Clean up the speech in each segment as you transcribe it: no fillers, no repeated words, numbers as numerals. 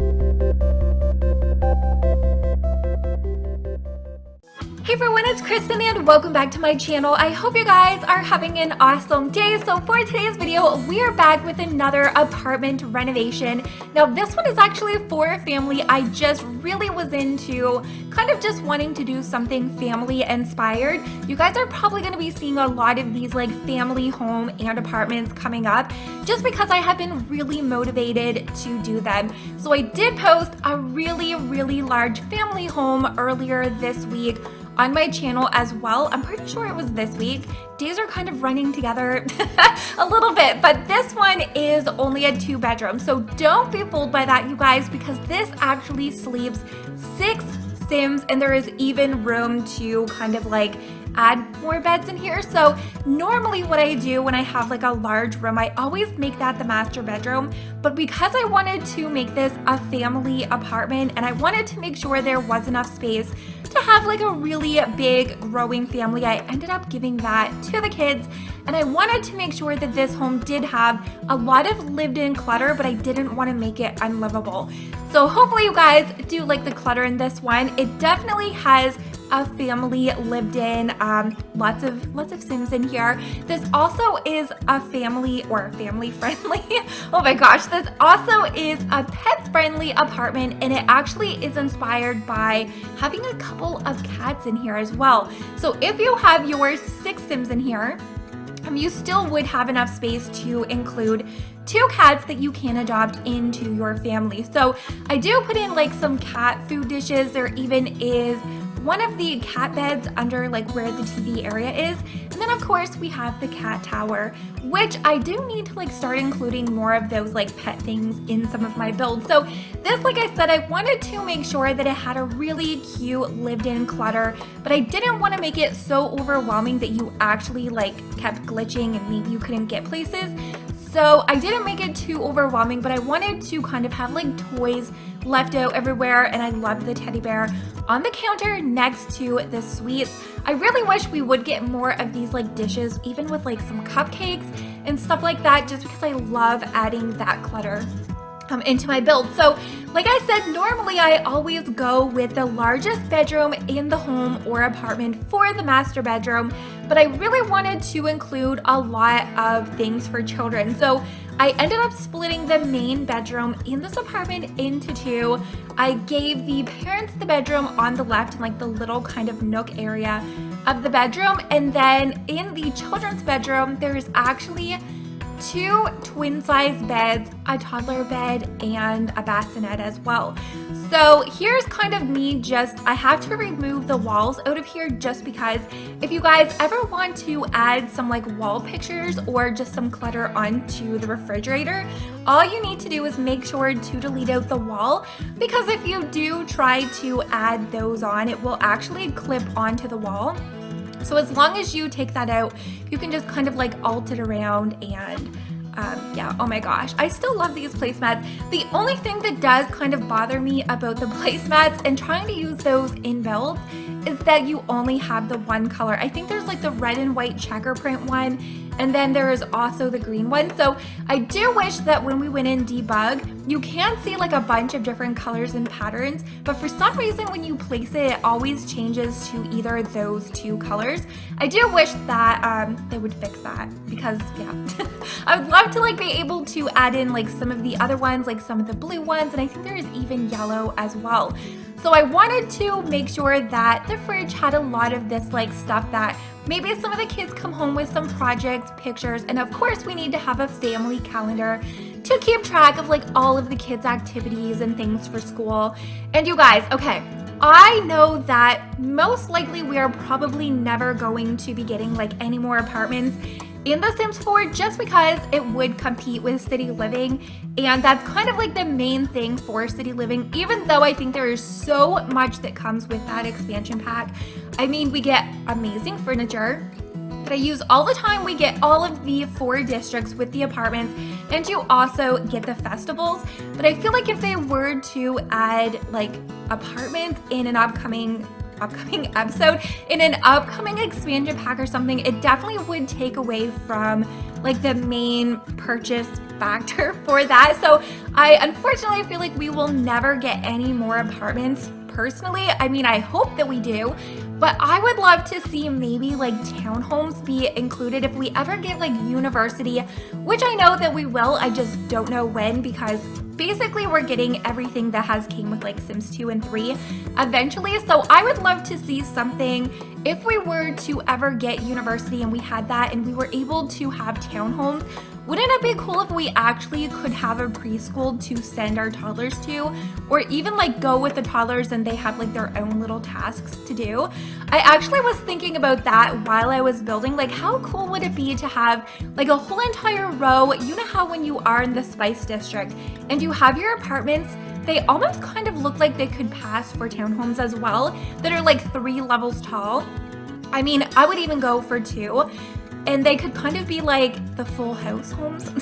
Hey everyone, it's Kristen and welcome back to my channel. I hope you guys are having an awesome day. So for today's video, we are back with another apartment renovation. Now this one is actually for a family. I just really was into kind of just wanting to do something family inspired. You guys are probably going to be seeing a lot of these like family home and apartments coming up just because I have been really motivated to do them. So I did post a really large family home earlier this week on my channel as well. I'm pretty sure it was this week. Days are kind of running together a little bit, but this one is only a 2-bedroom. So don't be fooled by that, you guys, because this actually sleeps 6 Sims and there is even room to kind of like add more beds in here. So normally what I do when I have like a large room, I always make that the master bedroom. But because I wanted to make this a family apartment and I wanted to make sure there was enough space to have like a really big growing family, I ended up giving that to the kids. And I wanted to make sure that this home did have a lot of lived-in clutter, but I didn't want to make it unlivable. So hopefully you guys do like the clutter in this one. It definitely has a family lived in, lots of Sims in here. This also is a family friendly. Oh my gosh, this also is a pet friendly apartment, and it actually is inspired by having a couple of cats in here as well. So if you have your 6 Sims in here, you still would have enough space to include 2 cats that you can adopt into your family. So I do put in like some cat food dishes. There even is one of the cat beds under like where the TV area is. And then of course we have the cat tower, which I do need to like start including more of those like pet things in some of my builds. So this, like I said, I wanted to make sure that it had a really cute lived-in clutter, but I didn't want to make it so overwhelming that you actually like kept glitching and maybe you couldn't get places. So I didn't make it too overwhelming, but I wanted to kind of have like toys left out everywhere, and I love the teddy bear on the counter next to the sweets. I really wish we would get more of these like dishes, even with like some cupcakes and stuff like that, just because I love adding that clutter into my build. So like I said, normally I always go with the largest bedroom in the home or apartment for the master bedroom, but I really wanted to include a lot of things for children. So I ended up splitting the main bedroom in this apartment into 2. I gave the parents the bedroom on the left and like the little kind of nook area of the bedroom, and then in the children's bedroom there is actually 2 twin-size beds, a toddler bed, and a bassinet as well. So here's kind of me I have to remove the walls out of here just because if you guys ever want to add some like wall pictures or just some clutter onto the refrigerator, all you need to do is make sure to delete out the wall, because if you do try to add those on, it will actually clip onto the wall. So as long as you take that out, you can just kind of like alt it around and yeah, oh my gosh, I still love these placemats. The only thing that does kind of bother me about the placemats and trying to use those in build is that you only have the one color. I think there's like the red and white checker print one, and then there is also the green one. So I do wish that when we went in debug, you can see like a bunch of different colors and patterns, but for some reason when you place it, it always changes to either those 2 colors. I do wish that they would fix that, because yeah, I would love to like be able to add in like some of the other ones, like some of the blue ones, and I think there is even yellow as well. So I wanted to make sure that the fridge had a lot of this like stuff that maybe some of the kids come home with some projects, pictures, and of course we need to have a family calendar to keep track of like all of the kids' activities and things for school. And you guys, okay, I know that most likely we are probably never going to be getting like any more apartments in The Sims 4 just because it would compete with City Living, and that's kind of like the main thing for City Living, even though I think there is so much that comes with that expansion pack. I mean, we get amazing furniture that I use all the time. We get all of the 4 districts with the apartments, and you also get the festivals. But I feel like if they were to add like apartments in an upcoming upcoming episode, in an upcoming expansion pack or something, it definitely would take away from like the main purchase factor for that. So I unfortunately feel like we will never get any more apartments personally. I mean, I hope that we do, but I would love to see maybe like townhomes be included if we ever get like university, which I know that we will. I just don't know when, because basically we're getting everything that has came with like Sims 2 and 3 eventually. So I would love to see something if we were to ever get university and we had that and we were able to have townhomes. Wouldn't it be cool if we actually could have a preschool to send our toddlers to, or even like go with the toddlers and they have like their own little tasks to do? I actually was thinking about that while I was building, like how cool would it be to have like a whole entire row. You know how when you are in the Spice District and you have your apartments, they almost kind of look like they could pass for townhomes as well, that are like 3 levels tall. I mean, I would even go for 2. And they could kind of be like the full house homes.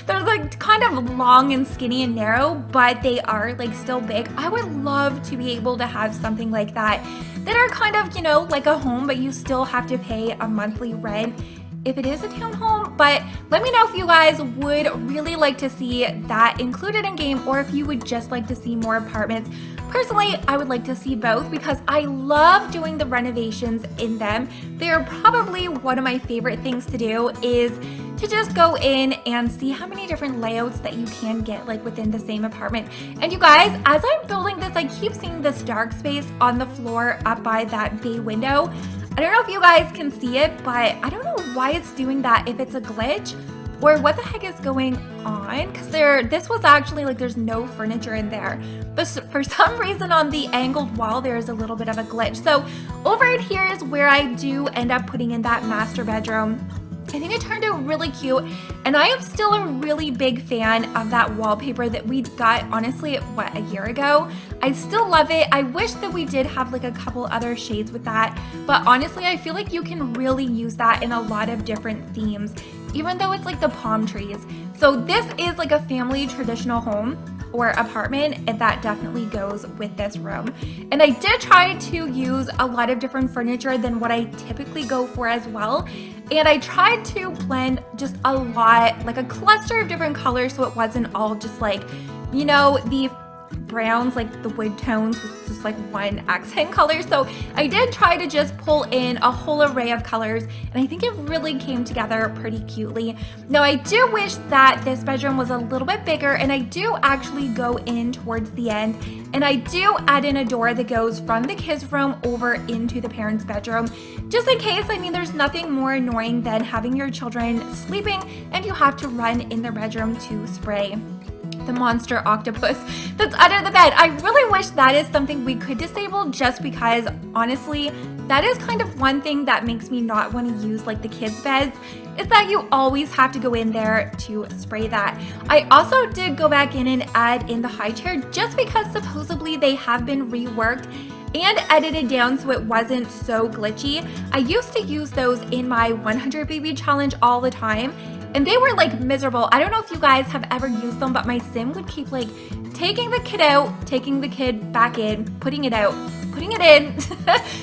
They're like kind of long and skinny and narrow, but they are like still big. I would love to be able to have something like that are kind of, you know, like a home, but you still have to pay a monthly rent if it is a townhome. But let me know if you guys would really like to see that included in game, or if you would just like to see more apartments. Personally, I would like to see both because I love doing the renovations in them. They're probably one of my favorite things to do, is to just go in and see how many different layouts that you can get like within the same apartment. And you guys, as I'm building this, I keep seeing this dark space on the floor up by that bay window. I don't know if you guys can see it, but I don't know why it's doing that, if it's a glitch or what the heck is going on, because this was actually like there's no furniture in there, but for some reason on the angled wall there's a little bit of a glitch. So over here is where I do end up putting in that master bedroom. I think it turned out really cute, and I am still a really big fan of that wallpaper that we got, honestly, what, a year ago? I still love it. I wish that we did have like a couple other shades with that, but honestly, I feel like you can really use that in a lot of different themes, even though it's like the palm trees. So this is like a family traditional home or apartment, and that definitely goes with this room. And I did try to use a lot of different furniture than what I typically go for as well. And I tried to blend just a lot, like a cluster of different colors, so it wasn't all just like, you know, the browns, like the wood tones with just like one accent color. So I did try to just pull in a whole array of colors, and I think it really came together pretty cutely. Now I do wish that this bedroom was a little bit bigger, and I do actually go in towards the end, and I do add in a door that goes from the kids' room over into the parents' bedroom, just in case. I mean, there's nothing more annoying than having your children sleeping and you have to run in their bedroom to spray the monster octopus that's under the bed. I really wish that is something we could disable, just because honestly, that is kind of one thing that makes me not want to use like the kids' beds, is that you always have to go in there to spray that. I also did go back in and add in the high chair, just because supposedly they have been reworked and edited down so it wasn't so glitchy. I used to use those in my 100 baby challenge all the time, and they were like miserable. I don't know if you guys have ever used them, but my sim would keep like taking the kid out, taking the kid back in, putting it out, putting it in.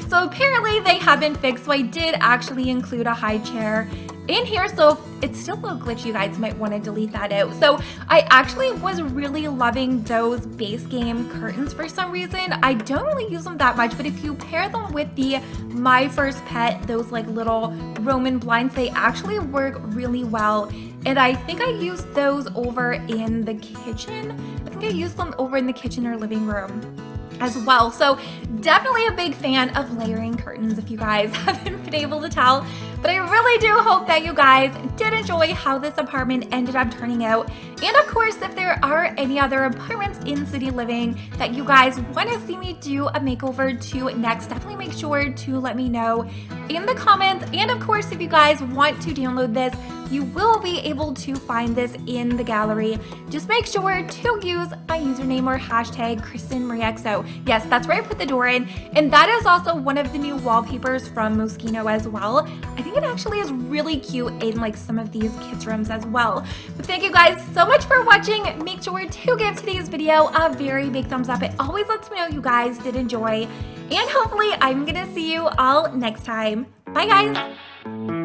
So apparently they have been fixed. So I did actually include a high chair in here, so it's still a little glitchy. You guys might want to delete that out. So I actually was really loving those base game curtains for some reason. I don't really use them that much, but if you pair them with the My First Pet, those like little Roman blinds, they actually work really well. And I think I used those over in the kitchen. I think I used them over in the kitchen or living room as well. So definitely a big fan of layering curtains, if you guys haven't been able to tell. But I really do hope that you guys did enjoy how this apartment ended up turning out. And of course, if there are any other apartments in City Living that you guys want to see me do a makeover to next, definitely make sure to let me know in the comments. And of course, if you guys want to download this, you will be able to find this in the gallery. Just make sure to use my username or hashtag KrystinMyrieXo. Yes, that's where I put the door in. And that is also one of the new wallpapers from Moschino as well. I think it actually is really cute in like some of these kids' rooms as well. But thank you guys so much for watching. Make sure to give today's video a very big thumbs up. It always lets me know you guys did enjoy. And hopefully I'm gonna see you all next time. Bye guys!